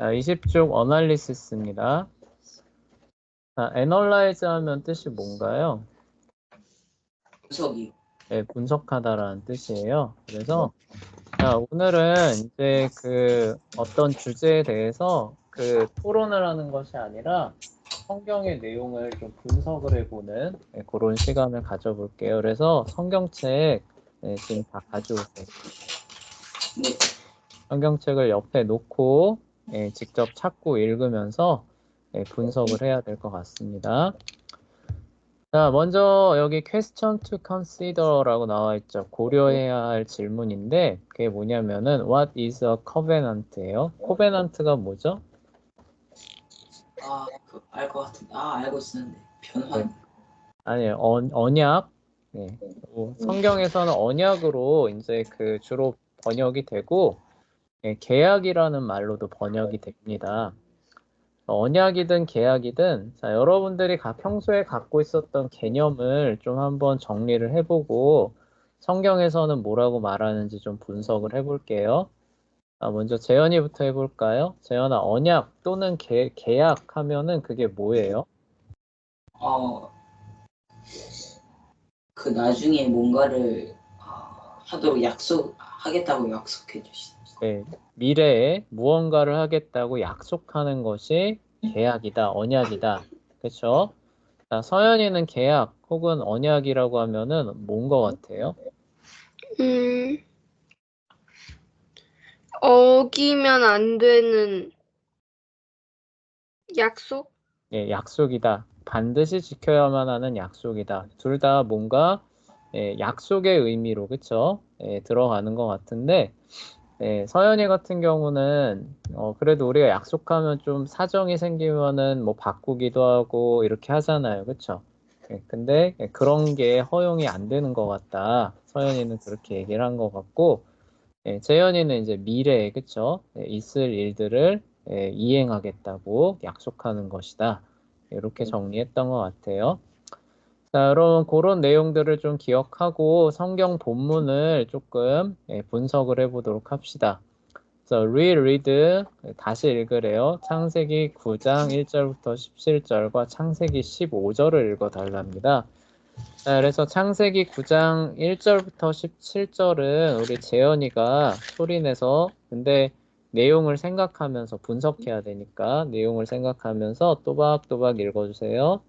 자, 20쪽 어널리시스입니다. 자, 애널라이즈 하면 뜻이 뭔가요? 분석이요. 네, 분석하다라는 뜻이에요. 그래서 자, 오늘은 이제 그 어떤 주제에 대해서 그 토론을 하는 것이 아니라 성경의 내용을 좀 분석을 해보는 그런 시간을 가져볼게요. 그래서 성경책 지금 다 가져오세요. 네. 성경책을 옆에 놓고 직접 찾고 읽으면서 분석을 해야 될 것 같습니다. 자, 먼저 여기 question to consider라고 나와 있죠. 고려해야 할 질문인데 그게 뭐냐면은 what is a covenant예요. covenant가 뭐죠? 알 것 같은데. 알고 있었는데. 변환. 네. 아니에요. 언약. 네. 성경에서는 언약으로 이제 그 주로 번역이 되고 계약이라는 말로도 번역이 됩니다. 언약이든 계약이든 자, 여러분들이 평소에 갖고 있었던 개념을 좀 한번 정리를 해보고 성경에서는 뭐라고 말하는지 좀 분석을 해볼게요. 먼저 재현이부터 해볼까요? 재현아, 언약 또는 계약 하면은 그게 뭐예요? 그 나중에 뭔가를 하도록 하겠다고 약속해 주시죠. 네, 미래에 무언가를 하겠다고 약속하는 것이 계약이다, 언약이다. 그렇죠? 자, 서연이는 계약 혹은 언약이라고 하면은 뭔 것 같아요? 어기면 안 되는 약속? 예, 약속이다. 반드시 지켜야만 하는 약속이다. 둘 다 뭔가 약속의 의미로 그쵸? 들어가는 것 같은데 서연이 같은 경우는 그래도 우리가 약속하면 좀 사정이 생기면은 뭐 바꾸기도 하고 이렇게 하잖아요. 그쵸? 근데 그런 게 허용이 안 되는 것 같다. 서연이는 그렇게 얘기를 한 것 같고 재현이는 이제 미래에 그쵸? 있을 일들을 이행하겠다고 약속하는 것이다. 이렇게 정리했던 것 같아요. 자, 여러분 그런 내용들을 좀 기억하고 성경 본문을 조금 분석을 해보도록 합시다. 그래서 reread 다시 읽으래요. 창세기 9장 1절부터 17절과 창세기 15절을 읽어달랍니다. 자, 그래서 창세기 9장 1절부터 17절은 우리 재현이가 소리내서 근데 내용을 생각하면서 분석해야 되니까 내용을 생각하면서 또박또박 읽어주세요.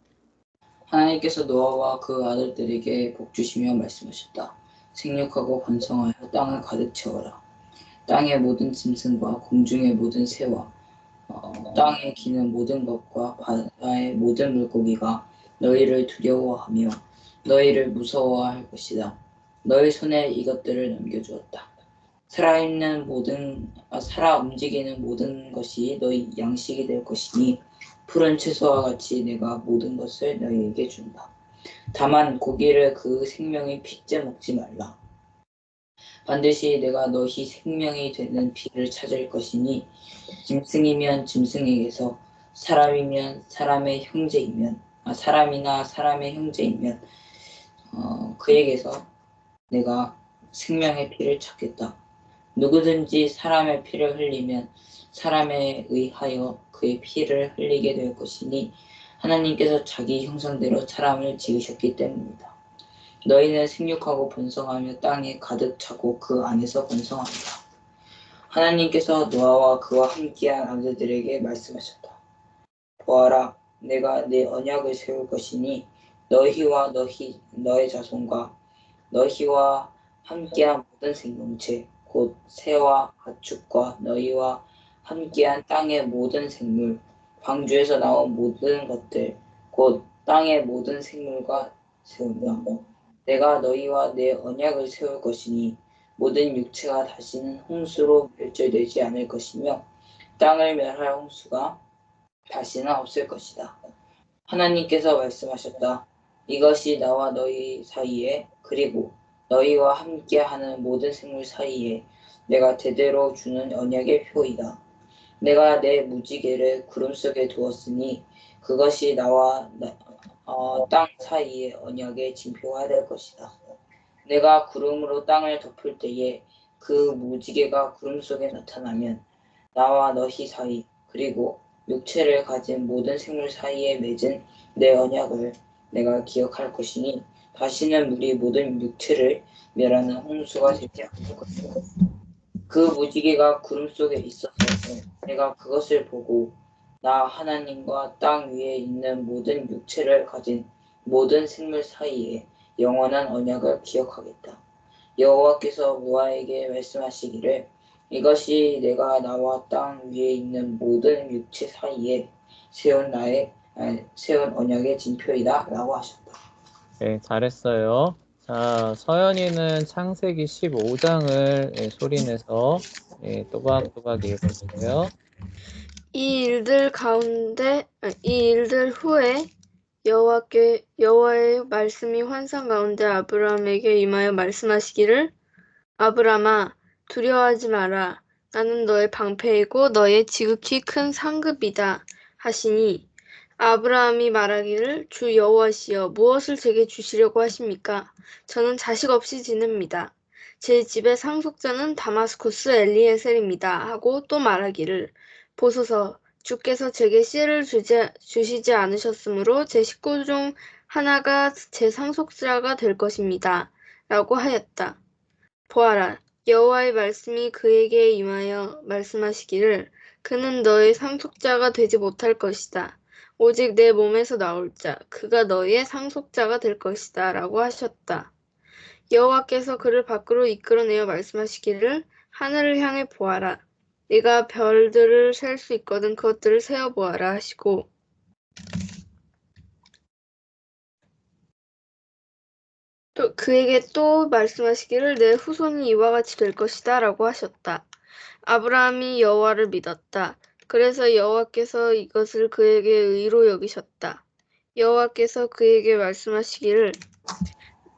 하나님께서 노아와 그 아들들에게 복 주시며 말씀하셨다. 생육하고 번성하여 땅을 가득 채워라. 땅의 모든 짐승과 공중의 모든 새와 땅에 기는 모든 것과 바다의 모든 물고기가 너희를 두려워하며 너희를 무서워할 것이다. 너희 손에 이것들을 넘겨주었다. 살아 움직이는 모든 것이 너희 양식이 될 것이니 푸른 채소와 같이 내가 모든 것을 너희에게 준다. 다만 고기를 그 생명의 피째 먹지 말라. 반드시 내가 너희 생명이 되는 피를 찾을 것이니 짐승이면 짐승에게서 사람이면 사람이나 사람의 형제이면 그에게서 내가 생명의 피를 찾겠다. 누구든지 사람의 피를 흘리면 사람에 의하여 그의 피를 흘리게 될 것이니 하나님께서 자기 형상대로 사람을 지으셨기 때문이다. 너희는 생육하고 번성하며 땅에 가득 차고 그 안에서 번성한다. 하나님께서 노아와 그와 함께한 아들들에게 말씀하셨다. 보아라, 내가 내 언약을 세울 것이니 너희와 너의 자손과 너희와 함께한 모든 생명체 곧 새와 가축과 너희와 함께한 땅의 모든 생물 방주에서 나온 모든 것들 곧 땅의 모든 생물과 세운다. 내가 너희와 내 언약을 세울 것이니 모든 육체가 다시는 홍수로 멸절되지 않을 것이며 땅을 멸할 홍수가 다시는 없을 것이다. 하나님께서 말씀하셨다. 이것이 나와 너희 사이에 그리고 너희와 함께하는 모든 생물 사이에 내가 대대로 주는 언약의 표이다. 내가 내 무지개를 구름 속에 두었으니 그것이 나와 땅 사이의 언약의 징표가 될 것이다. 내가 구름으로 땅을 덮을 때에 그 무지개가 구름 속에 나타나면 나와 너희 사이 그리고 육체를 가진 모든 생물 사이에 맺은 내 언약을 내가 기억할 것이니 다시는 물이 모든 육체를 멸하는 홍수가 되지 않을 것이다. 그 무지개가 구름 속에 있어서 내가 그것을 보고 나 하나님과 땅 위에 있는 모든 육체를 가진 모든 생물 사이에 영원한 언약을 기억하겠다. 여호와께서 노아에게 말씀하시기를 이것이 내가 나와 땅 위에 있는 모든 육체 사이에 세운 언약의 징표이다 라고 하셨다. 네, 잘했어요. 자, 서연이는 창세기 15장을 소리내서 또박또박 읽어주세요. 이 일들 후에 여호와의 말씀이 환상 가운데 아브라함에게 임하여 말씀하시기를 아브라함아 두려워하지 마라. 나는 너의 방패이고 너의 지극히 큰 상급이다 하시니 아브라함이 말하기를 주 여호와시여 무엇을 제게 주시려고 하십니까? 저는 자식 없이 지냅니다. 제 집의 상속자는 다마스쿠스 엘리에셀입니다 하고 또 말하기를 보소서 주께서 제게 씨를 주시지 않으셨으므로 제 식구 중 하나가 제 상속자가 될 것입니다 라고 하였다. 보아라, 여호와의 말씀이 그에게 임하여 말씀하시기를 그는 너의 상속자가 되지 못할 것이다. 오직 내 몸에서 나올 자, 그가 너의 상속자가 될 것이다. 라고 하셨다. 여호와께서 그를 밖으로 이끌어내어 말씀하시기를 하늘을 향해 보아라. 네가 별들을 셀 수 있거든 그것들을 세어보아라 하시고 또 그에게 또 말씀하시기를 내 후손이 이와 같이 될 것이다 라고 하셨다. 아브라함이 여호와를 믿었다. 그래서 여호와께서 이것을 그에게 의로 여기셨다. 여호와께서 그에게 말씀하시기를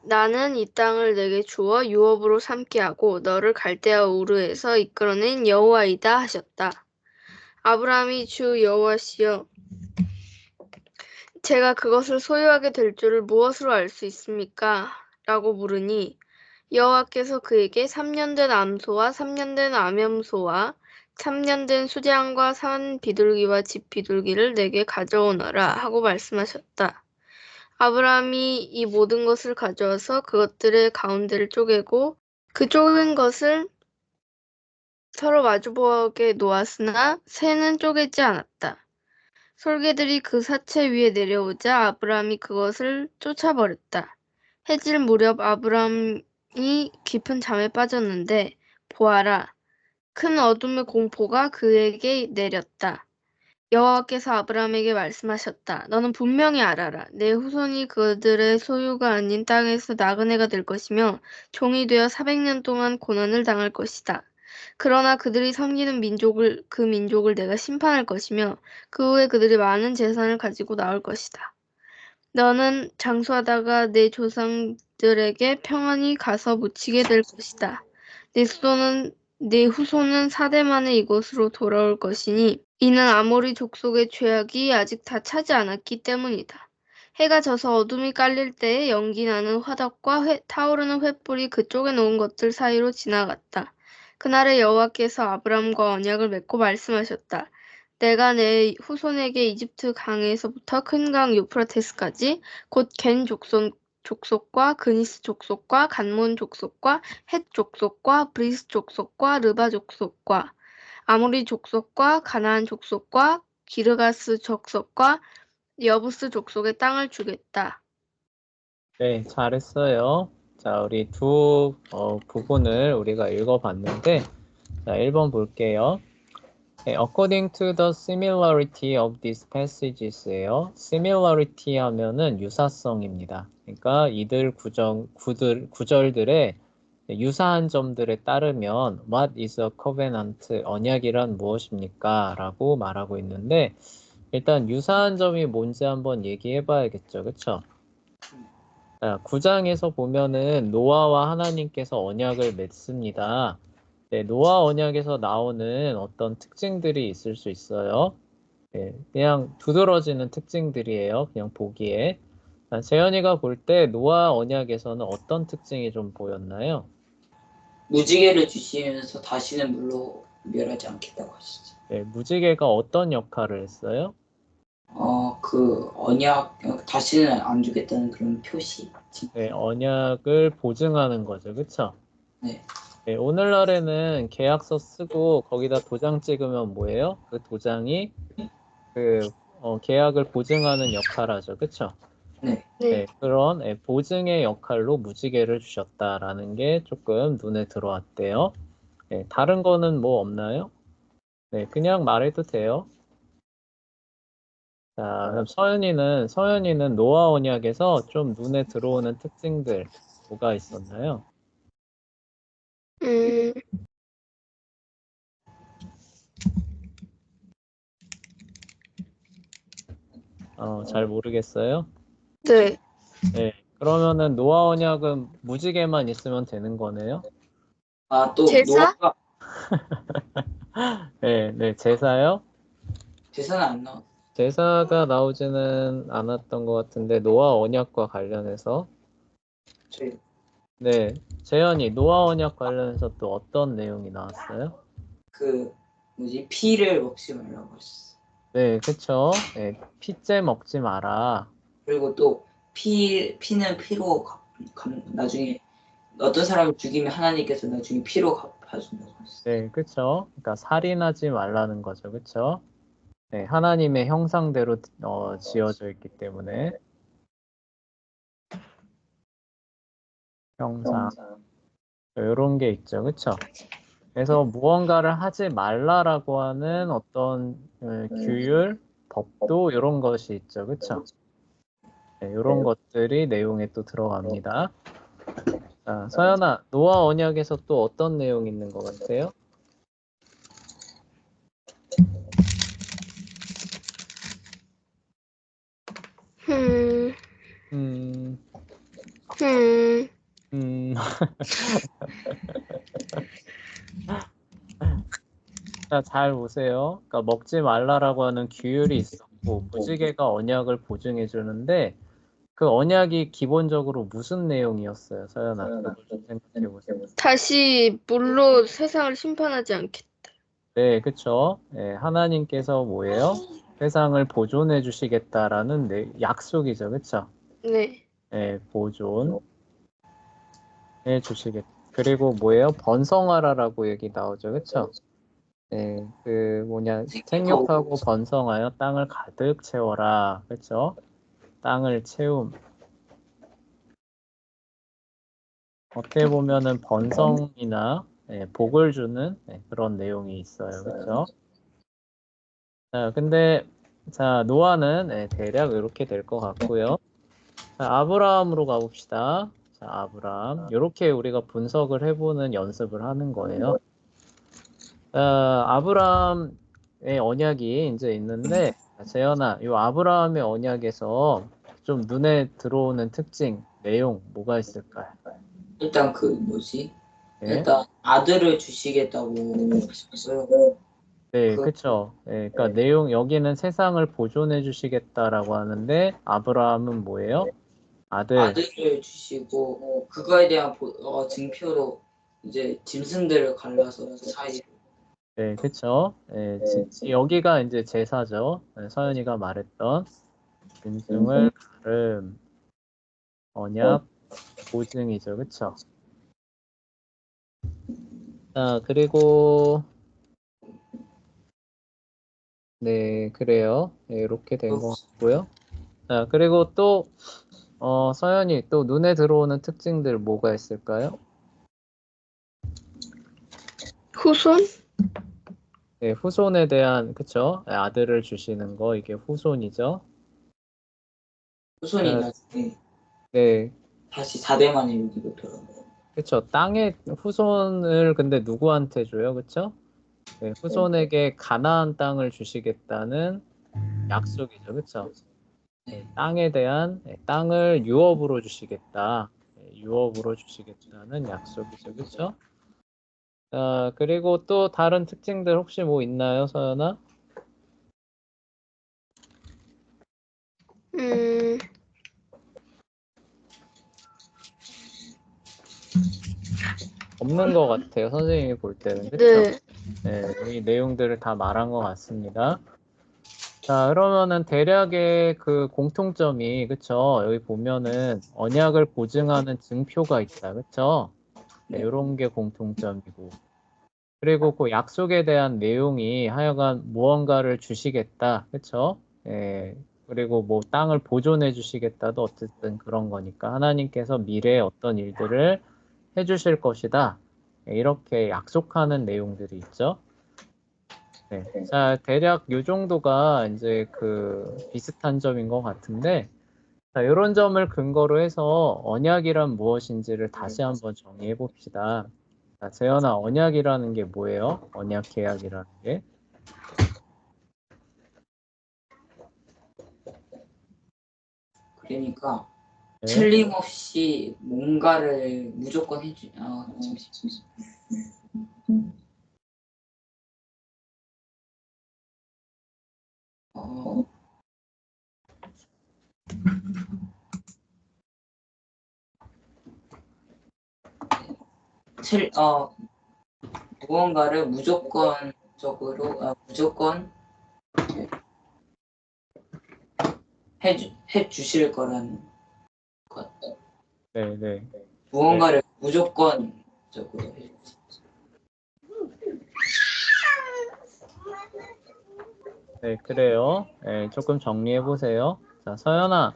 나는 이 땅을 내게 주어 유업으로 삼게 하고 너를 갈대아 우르에서 이끌어낸 여호와이다 하셨다. 아브라함이 주 여호와시여 제가 그것을 소유하게 될 줄을 무엇으로 알 수 있습니까? 라고 물으니 여호와께서 그에게 3년 된 암소와 3년 된 암염소와 3년 된 수장과 산 비둘기와 집 비둘기를 내게 가져오너라 하고 말씀하셨다. 아브라함이 이 모든 것을 가져와서 그것들의 가운데를 쪼개고 그 쪼갠 것을 서로 마주보게 놓았으나 새는 쪼개지 않았다. 솔개들이 그 사체 위에 내려오자 아브라함이 그것을 쫓아버렸다. 해질 무렵 아브라함이 깊은 잠에 빠졌는데 보아라, 큰 어둠의 공포가 그에게 내렸다. 여호와께서 아브라함에게 말씀하셨다. 너는 분명히 알아라. 내 후손이 그들의 소유가 아닌 땅에서 나그네가 될 것이며 종이 되어 400년 동안 고난을 당할 것이다. 그러나 그들이 섬기는 그 민족을 내가 심판할 것이며 그 후에 그들이 많은 재산을 가지고 나올 것이다. 너는 장수하다가 내 조상들에게 평안히 가서 묻히게 될 것이다. 내 후손은 4대 만에 이곳으로 돌아올 것이니 이는 아모리 족속의 죄악이 아직 다 차지 않았기 때문이다. 해가 져서 어둠이 깔릴 때에 연기나는 화덕과 타오르는 횃불이 그쪽에 놓은 것들 사이로 지나갔다. 그날에 여호와께서 아브람과 언약을 맺고 말씀하셨다. 내가 내 후손에게 이집트 강에서부터 큰 강 유프라테스까지 곧 겐 족속과 그니스 족속과 간몬 족속과 헷 족속과 브리스 족속과 르바 족속과 아모리 족속과 가나안 족속과 기르가스 족속과 여부스 족속의 땅을 주겠다. 네, 잘했어요. 자, 우리 두 부분을 우리가 읽어봤는데, 자, 1번 볼게요. 네, according to the similarity of these passages예요. similarity 하면은 유사성입니다. 그러니까 이들 구절들의 유사한 점들에 따르면 what is a covenant? 언약이란 무엇입니까? 라고 말하고 있는데 일단 유사한 점이 뭔지 한번 얘기해 봐야겠죠. 그쵸? 자, 9장에서 보면은 노아와 하나님께서 언약을 맺습니다. 네, 노아 언약에서 나오는 어떤 특징들이 있을 수 있어요. 네, 그냥 두드러지는 특징들이에요. 그냥 보기에. 재현이가 볼 때 노아 언약에서는 어떤 특징이 좀 보였나요? 무지개를 주시면서 다시는 물로 멸하지 않겠다고 하시죠. 무지개가 어떤 역할을 했어요? 그 언약 다시는 안 주겠다는 그런 표시. 언약을 보증하는 거죠. 그쵸? 네. 오늘날에는 계약서 쓰고 거기다 도장 찍으면 뭐예요? 그 도장이 계약을 보증하는 역할을 하죠. 그쵸? 네. 네. 그런 보증의 역할로 무지개를 주셨다라는 게 조금 눈에 들어왔대요. 다른 거는 뭐 없나요? 그냥 말해도 돼요. 자, 그럼 서연이는 노아 언약에서 좀 눈에 들어오는 특징들 뭐가 있었나요? 음, 잘 모르겠어요. 네. 그러면은 노아 언약은 무지개만 있으면 되는 거네요. 또 제사? 노아가 제사요? 제사는 안 나와. 제사가 나오지는 않았던 것 같은데 노아 언약과 관련해서 저희 재현이 노아 언약 관련해서 또 어떤 내용이 나왔어요? 피를 먹지 말라고 했어. 그쵸. 피째 먹지 마라. 그리고 또 피는 피로 나중에 어떤 사람을 죽이면 하나님께서 나중에 피로 갚아준다고 했어. 그쵸. 그러니까 살인하지 말라는 거죠. 그쵸. 하나님의 형상대로 지어져 있기 때문에 형상 이런 게 있죠. 그쵸. 그래서 무언가를 하지 말라라고 하는 어떤 규율, 법도 이런 것이 있죠. 그쵸. 이런 것들이 내용에 또 들어갑니다. 자, 서연아, 노아 언약에서 또 어떤 내용 있는 것 같아요? 음, 음, 음, 음. 자, 잘 보세요. 그러니까 먹지 말라라고 하는 규율이 있었고 무지개가 언약을 보증해 주는데 그 언약이 기본적으로 무슨 내용이었어요, 서연아? 그걸 좀 생각해 보세요. 다시 물로 세상을 심판하지 않겠다. 그쵸. 하나님께서 뭐예요? 세상을 보존해 주시겠다라는 약속이죠, 그쵸? 네. 보존해 주시겠다. 그리고 뭐예요? 번성하라라고 얘기 나오죠, 그쵸? 생육하고 번성하여 땅을 가득 채워라, 그쵸? 땅을 채움. 어떻게 보면은 번성이나 복을 주는 그런 내용이 있어요, 그쵸? 자, 노아는 대략 이렇게 될 것 같고요. 자, 아브라함으로 가봅시다. 자, 아브라함. 이렇게 우리가 분석을 해보는 연습을 하는 거예요. 아브라함의 언약이 이제 있는데, 재현아, 이 아브라함의 언약에서 좀 눈에 들어오는 특징, 내용, 뭐가 있을까요? 일단 네, 일단 아들을 주시겠다고 하셨어요. 그쵸. 그러니까 내용, 여기는 세상을 보존해 주시겠다라고 하는데, 아브라함은 뭐예요? 아들. 아들을 주시고 그거에 대한 증표로 이제 짐승들을 갈라서 그 사이로 그쵸. 여기가 이제 제사죠. 서연이가 말했던 짐승을 가름, 언약, 보증이죠. 그쵸. 자, 그리고, 그래요. 이렇게 된 것 같고요. 자, 그리고 또, 서연이 또 눈에 들어오는 특징들 뭐가 있을까요? 후손? 후손에 대한, 그쵸. 아들을 주시는 거, 이게 후손이죠. 후손이 자, 나중에 네, 다시 4대 만에 여기로 돌아와요. 그쵸. 땅의 후손을 근데 누구한테 줘요? 그쵸? 후손에게 가나안 땅을 주시겠다는 약속이죠. 그쵸? 땅에 대한 땅을 유업으로 주시겠다. 유업으로 주시겠다는 약속이죠. 그쵸? 그리고 또 다른 특징들 혹시 뭐 있나요, 서연아? 음, 없는 것 같아요. 선생님이 볼 때는. 그쵸? 네. 이 내용들을 다 말한 것 같습니다. 자, 그러면은 대략의 그 공통점이, 그쵸? 여기 보면은 언약을 보증하는 증표가 있다, 그쵸? 네. 이런 게 공통점이고. 그리고 그 약속에 대한 내용이 하여간 무언가를 주시겠다, 그쵸? 그리고 뭐 땅을 보존해 주시겠다도 어쨌든 그런 거니까 하나님께서 미래에 어떤 일들을 해 주실 것이다. 이렇게 약속하는 내용들이 있죠. 자, 대략 요 정도가 이제 그 비슷한 점인 것 같은데, 자, 이런 점을 근거로 해서 언약이란 무엇인지를 다시 한번 정리해 봅시다. 자, 재현아, 언약이라는 게 뭐예요? 언약 계약이라는 게? 그러니까 네. 틀림없이 뭔가를 무조건 해주. 잠시. 무언가를 무조건 해 주실 거라는 것. 네. 무언가를 무조건적으로 해 주실. 네, 그래요. 조금 정리해 보세요. 자, 서연아.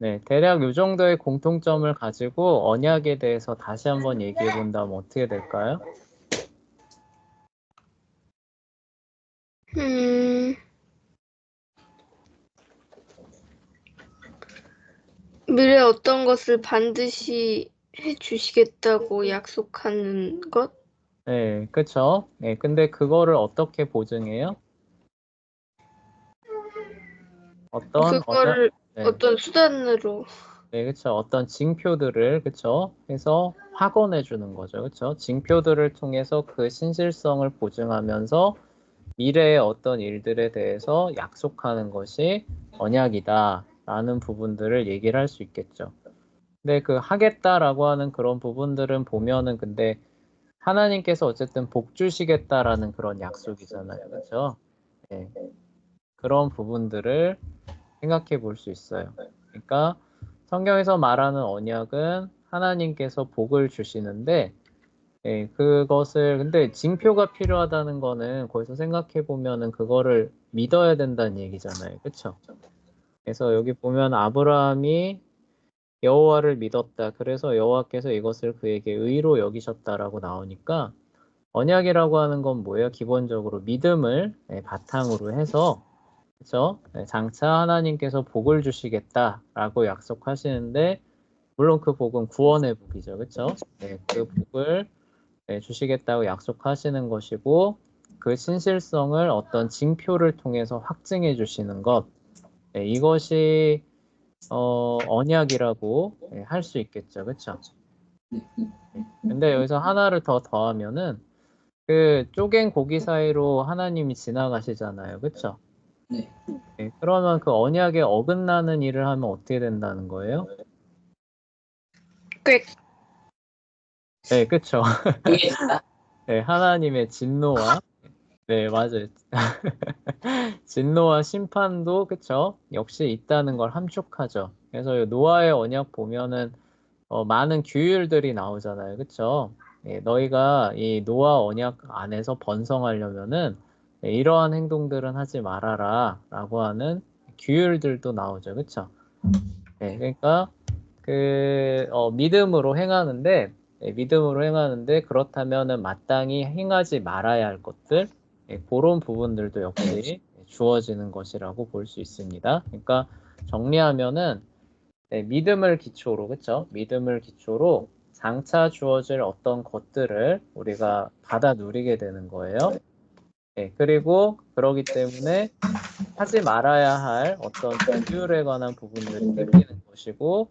네, 대략 요 정도의 공통점을 가지고 언약에 대해서 다시 한번 얘기해 본다면 어떻게 될까요? 미래에 어떤 것을 반드시 해주시겠다고 약속하는 것? 네, 그쵸. 네, 근데 그거를 어떻게 보증해요? 어떤 언약, 그거를 네, 어떤 수단으로. 네, 그쵸. 어떤 징표들을, 그쵸. 해서 확언해 주는 거죠. 그쵸. 징표들을 통해서 그 신실성을 보증하면서 미래의 어떤 일들에 대해서 약속하는 것이 언약이다. 라는 부분들을 얘기를 할 수 있겠죠. 근데 그 하겠다라고 하는 그런 부분들은 보면은 근데 하나님께서 어쨌든 복 주시겠다라는 그런 약속이잖아요. 그렇죠? 네. 그런 부분들을 생각해 볼 수 있어요. 그러니까 성경에서 말하는 언약은 하나님께서 복을 주시는데 그것을 근데 징표가 필요하다는 거는 거기서 생각해 보면은 그거를 믿어야 된다는 얘기잖아요. 그렇죠? 그래서 여기 보면 아브라함이 여호와를 믿었다. 그래서 여호와께서 이것을 그에게 의로 여기셨다라고 나오니까 언약이라고 하는 건 뭐예요? 기본적으로 믿음을 바탕으로 해서 그렇죠? 장차 하나님께서 복을 주시겠다라고 약속하시는데 물론 그 복은 구원의 복이죠. 그렇죠? 그 복을 주시겠다고 약속하시는 것이고 그 신실성을 어떤 징표를 통해서 확증해 주시는 것 이것이 언약이라고 할 수 있겠죠. 그렇죠? 근데 여기서 하나를 더 더하면은 그 쪼갠 고기 사이로 하나님이 지나가시잖아요. 그렇죠? 네. 그러면 그 언약에 어긋나는 일을 하면 어떻게 된다는 거예요? 꽤 네, 그렇죠. 알겠습니다. 네, 하나님의 진노와 네, 맞아요. 진노와 심판도 그쵸? 역시 있다는 걸 함축하죠. 그래서 이 노아의 언약 보면은 많은 규율들이 나오잖아요. 그쵸? 너희가 이 노아 언약 안에서 번성하려면은 이러한 행동들은 하지 말아라 라고 하는 규율들도 나오죠. 그쵸? 그러니까 믿음으로 행하는데 믿음으로 행하는데 그렇다면은 마땅히 행하지 말아야 할 것들 그런 부분들도 역시 주어지는 것이라고 볼 수 있습니다. 그러니까 정리하면은 믿음을 기초로 그렇죠? 믿음을 기초로 장차 주어질 어떤 것들을 우리가 받아 누리게 되는 거예요. 그리고 그러기 때문에 하지 말아야 할 어떤 규율에 관한 부분들이 생기는 것이고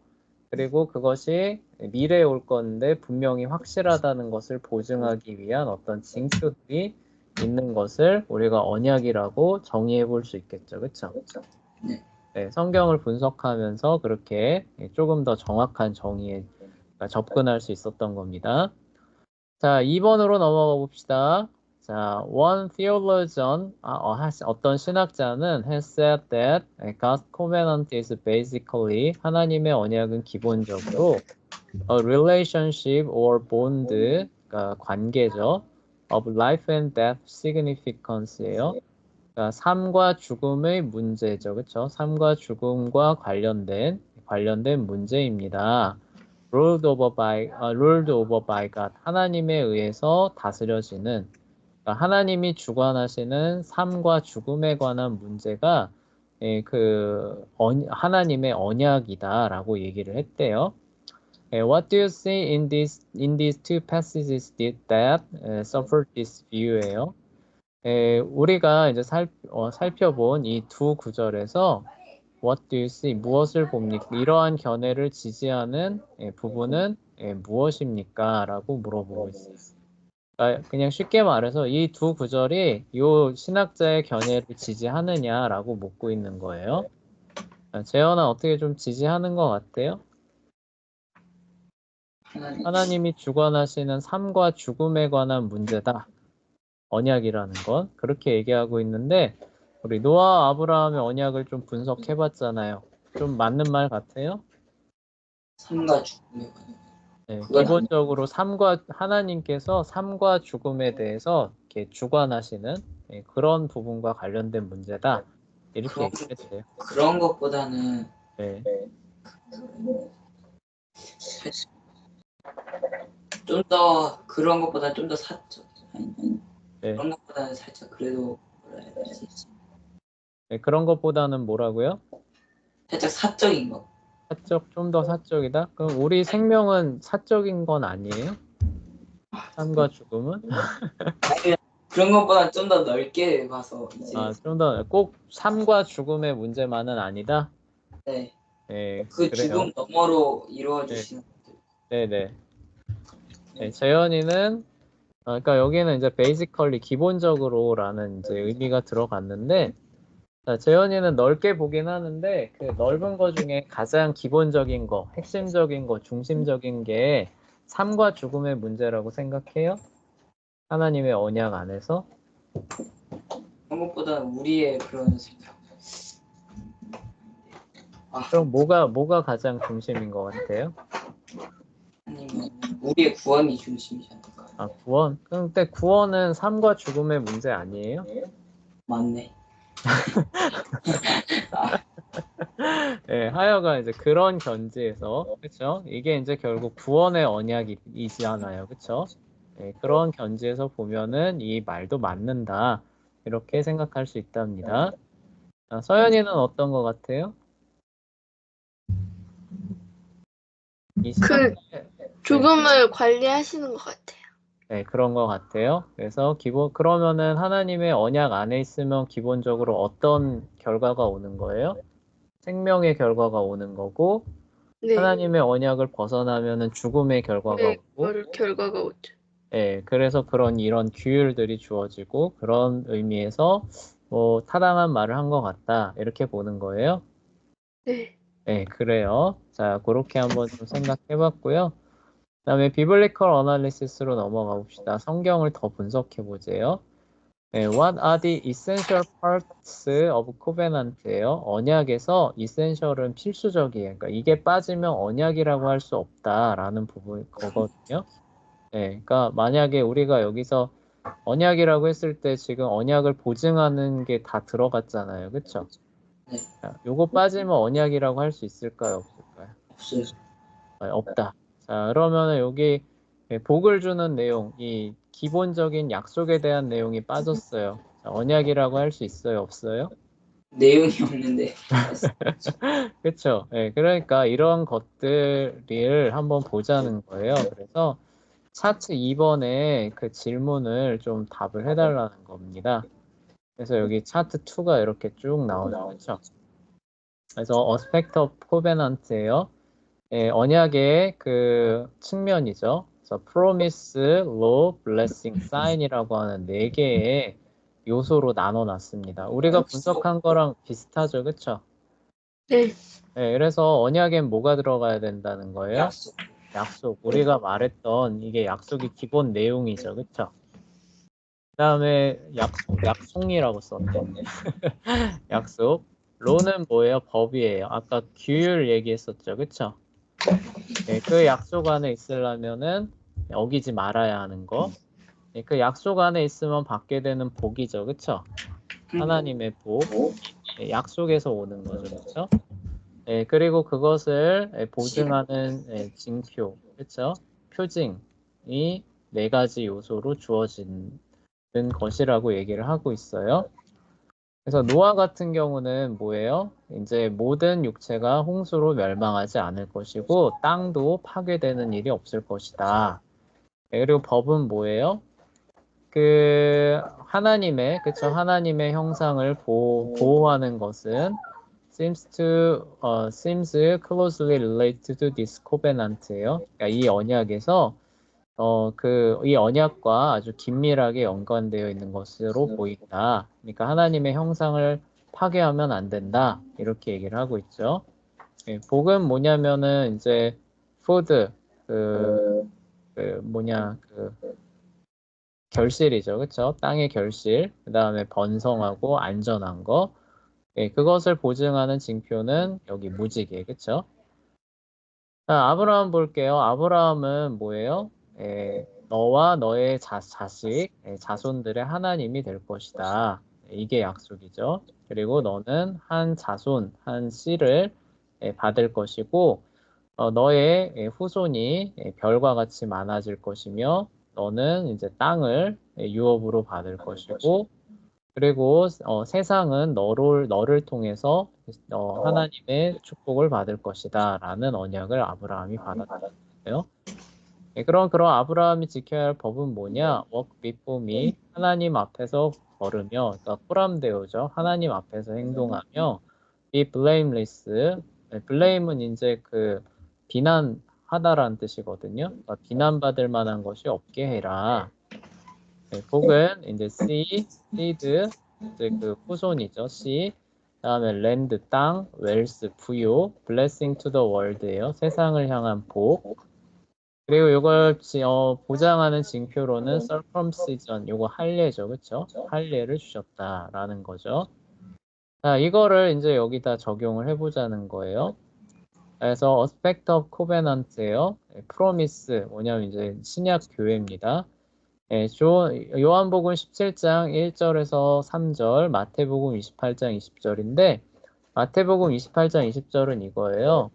그리고 그것이 미래에 올 건데 분명히 확실하다는 것을 보증하기 위한 어떤 징표들이 있는 것을 우리가 언약이라고 정의해 볼 수 있겠죠. 그렇죠? 네, 성경을 분석하면서 그렇게 조금 더 정확한 정의에 접근할 수 있었던 겁니다. 자, 2번으로 넘어가 봅시다. 자, one theologian, 어떤 신학자는 has said that God's covenant is basically 하나님의 언약은 기본적으로 a relationship or bond, 그러니까 관계죠. of life and death significance예요. 그러니까 삶과 죽음의 문제죠. 그렇죠? 삶과 죽음과 관련된 문제입니다. ruled over by God. 하나님에 의해서 다스려지는 그러니까 하나님이 주관하시는 삶과 죽음에 관한 문제가 하나님의 언약이다라고 얘기를 했대요. What do you see in these two passages that support this view예요? 우리가 이제 살펴본 이 두 구절에서 What do you see? 무엇을 봅니까? 이러한 견해를 지지하는 부분은 무엇입니까? 라고 물어보고 있어요. 그냥 쉽게 말해서 이 두 구절이 이 신학자의 견해를 지지하느냐라고 묻고 있는 거예요. 재현아 어떻게 좀 지지하는 것 같아요? 하나님이 주관하시는 삶과 죽음에 관한 문제다. 언약이라는 건 그렇게 얘기하고 있는데 우리 노아와 아브라함의 언약을 좀 분석해 봤잖아요. 좀 맞는 말 같아요? 삶과 죽음에 관한. 네, 기본적으로 하나님께서 삶과 죽음에 대해서 이렇게 주관하시는 그런 부분과 관련된 문제다. 이렇게 얘기했어요. 그런 것보다는 네. 좀 더 그런 것보다 좀 더 사적. 네. 그런 것보다는 살짝 그래도 뭐라 해야 되지? 네, 그런 것보다는 뭐라고요? 살짝 사적인 거. 좀 더 사적이다? 그럼 우리 생명은 사적인 건 아니에요? 삶과 죽음은? 아니, 그런 것보다 좀 더 넓게 봐서 이제 좀 더 꼭 삶과 죽음의 문제만은 아니다? 네. 네, 그 그래요. 죽음 너머로 이루어주시는 것들. 네네. 네, 재현이는 그러니까 여기는 이제 basically 기본적으로라는 이제 의미가 들어갔는데 자, 재현이는 넓게 보긴 하는데 그 넓은 거 중에 가장 기본적인 거, 핵심적인 거, 중심적인 게 삶과 죽음의 문제라고 생각해요? 하나님의 언약 안에서? 그런 것보다 우리의 그런 생각. 그럼 뭐가 가장 중심인 것 같아요? 아니면 우리의 구원이 중심이지 않을까? 구원? 근데 구원은 삶과 죽음의 문제 아니에요? 맞네. 네, 하여간 이제 그런 견지에서 그렇죠? 이게 이제 결국 구원의 언약이잖아요, 그렇죠? 네, 그런 견지에서 보면은 이 말도 맞는다 이렇게 생각할 수 있답니다. 서연이는 어떤 것 같아요? 죽음을 관리하시는 것 같아요. 네, 그런 것 같아요. 그래서 그러면은 하나님의 언약 안에 있으면 기본적으로 어떤 결과가 오는 거예요? 생명의 결과가 오는 거고, 네. 하나님의 언약을 벗어나면은 죽음의 결과가 오고, 결과가 오죠. 네, 그래서 이런 규율들이 주어지고 그런 의미에서 뭐 타당한 말을 한 것 같다 이렇게 보는 거예요. 네. 네, 그래요. 자, 그렇게 한번 좀 생각해봤고요. 그다음에 비블리컬 어널리시스로 넘어가 봅시다. 성경을 더 분석해 보세요. 네, What are the essential parts of covenant예요. 언약에서 essential은 필수적이에요. 그러니까 이게 빠지면 언약이라고 할 수 없다라는 부분 거거든요. 네, 그러니까 만약에 우리가 여기서 언약이라고 했을 때 지금 언약을 보증하는 게 다 들어갔잖아요, 그렇죠? 네. 요거 빠지면 언약이라고 할 수 있을까요, 없을까요? 없어요. 없다. 자, 그러면은 여기 복을 주는 내용, 이 기본적인 약속에 대한 내용이 빠졌어요. 자, 언약이라고 할 수 있어요, 없어요? 내용이 없는데. 그렇죠. 네, 그러니까 이런 것들을 한번 보자는 거예요. 그래서 차트 2번에 그 질문을 좀 답을 해달라는 겁니다. 그래서 여기 차트 2가 이렇게 쭉 나오죠. 그렇죠? 그래서 aspect of covenant예요. 언약의 그 측면이죠. 그래서 promise, law, blessing, sign이라고 하는 4개의 요소로 나눠놨습니다. 우리가 분석한 거랑 비슷하죠, 그렇죠? 네. 네, 그래서 언약엔 뭐가 들어가야 된다는 거예요? 약속. 우리가 말했던 이게 약속의 기본 내용이죠, 그렇죠? 그다음에 약속이라고 썼네. 약속. 로는 뭐예요? 법이에요. 아까 규율 얘기했었죠, 그쵸? 네, 그 약속 안에 있으려면은 어기지 말아야 하는 거. 네, 그 약속 안에 있으면 받게 되는 복이죠, 그쵸? 하나님의 복. 네, 약속에서 오는 거죠, 그쵸? 네, 그리고 그것을 보증하는 징표, 그쵸? 표징이 4가지 요소로 주어지는 것이라고 얘기를 하고 있어요. 그래서 노아 같은 경우는 뭐예요? 이제 모든 육체가 홍수로 멸망하지 않을 것이고 땅도 파괴되는 일이 없을 것이다. 그리고 법은 뭐예요? 그 하나님의 그쵸? 하나님의 형상을 보호하는 것은 seems closely related to this covenant예요. 그러니까 이 언약에서 이 언약과 아주 긴밀하게 연관되어 있는 것으로 보인다. 그러니까 하나님의 형상을 파괴하면 안 된다. 이렇게 얘기를 하고 있죠. 예, 복은 뭐냐면은 이제 food, 결실이죠. 그쵸? 땅의 결실. 그 다음에 번성하고 안전한 거. 예, 그것을 보증하는 징표는 여기 무지개. 그쵸? 자, 아브라함 볼게요. 아브라함은 뭐예요? 너와 너의 자식, 자손들의 하나님이 될 것이다. 이게 약속이죠. 그리고 너는 한 자손, 한 씨를 받을 것이고, 너의 후손이 별과 같이 많아질 것이며, 너는 이제 땅을 유업으로 받을 것이고, 그리고 세상은 너를 통해서 하나님의 축복을 받을 것이다 라는 언약을 아브라함이 받았어요. 그런 아브라함이 지켜야 할 법은 뭐냐? Walk before me. 하나님 앞에서 걸으며, 그러니까 포람되어죠. 하나님 앞에서 행동하며, be blameless. blame은 이제 비난하다라는 뜻이거든요. 그러니까 비난받을 만한 것이 없게 해라. 복은 이제 seed, 이제 그 후손이죠. C. 다음에 land, 땅, wealth, 부유, blessing to the world예요. 세상을 향한 복. 그리고 이걸 보장하는 징표로는 circumcision, 요거 할례죠, 그렇죠? 할례를 주셨다라는 거죠. 자, 이거를 이제 여기다 적용을 해보자는 거예요. 그래서 aspect of covenant예요. promise 뭐냐면 이제 신약 교회입니다. 요한복음 17장 1절에서 3절, 마태복음 28장 20절인데 마태복음 28장 20절은 이거예요.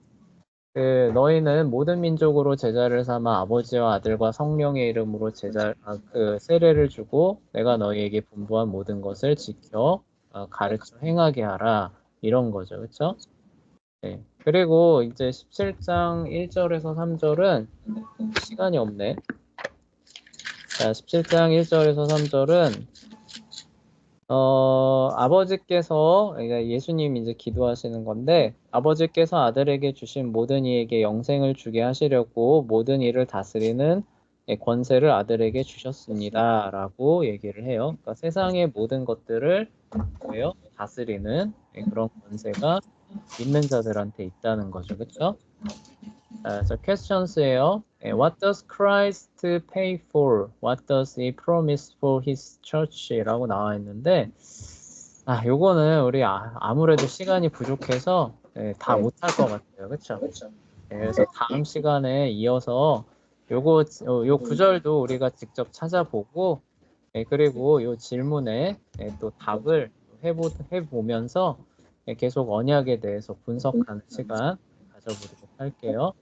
너희는 모든 민족으로 제자를 삼아 아버지와 아들과 성령의 이름으로 세례를 주고 내가 너희에게 분부한 모든 것을 지켜 가르쳐 행하게 하라. 이런 거죠. 그렇죠? 네. 그리고 이제 17장 1절에서 3절은 시간이 없네. 자, 17장 1절에서 3절은 아버지께서, 그러니까 예수님이 이제 기도하시는 건데, 아버지께서 아들에게 주신 모든 이에게 영생을 주게 하시려고 모든 일을 다스리는 권세를 아들에게 주셨습니다. 라고 얘기를 해요. 그러니까 세상의 모든 것들을 뭐예요? 다스리는 그런 권세가 믿는 자들한테 있다는 거죠. 그쵸? 그래서 questions예요. What does Christ pay for? What does he promise for his church? 라고 나와 있는데 요거는 우리 아무래도 시간이 부족해서 다 못할 것 같아요. 그쵸? 그래서 다음 시간에 이어서 요 구절도 우리가 직접 찾아보고 그리고 요 질문에 또 답을 해보면서 계속 언약에 대해서 분석하는 시간 가져보도록 할게요.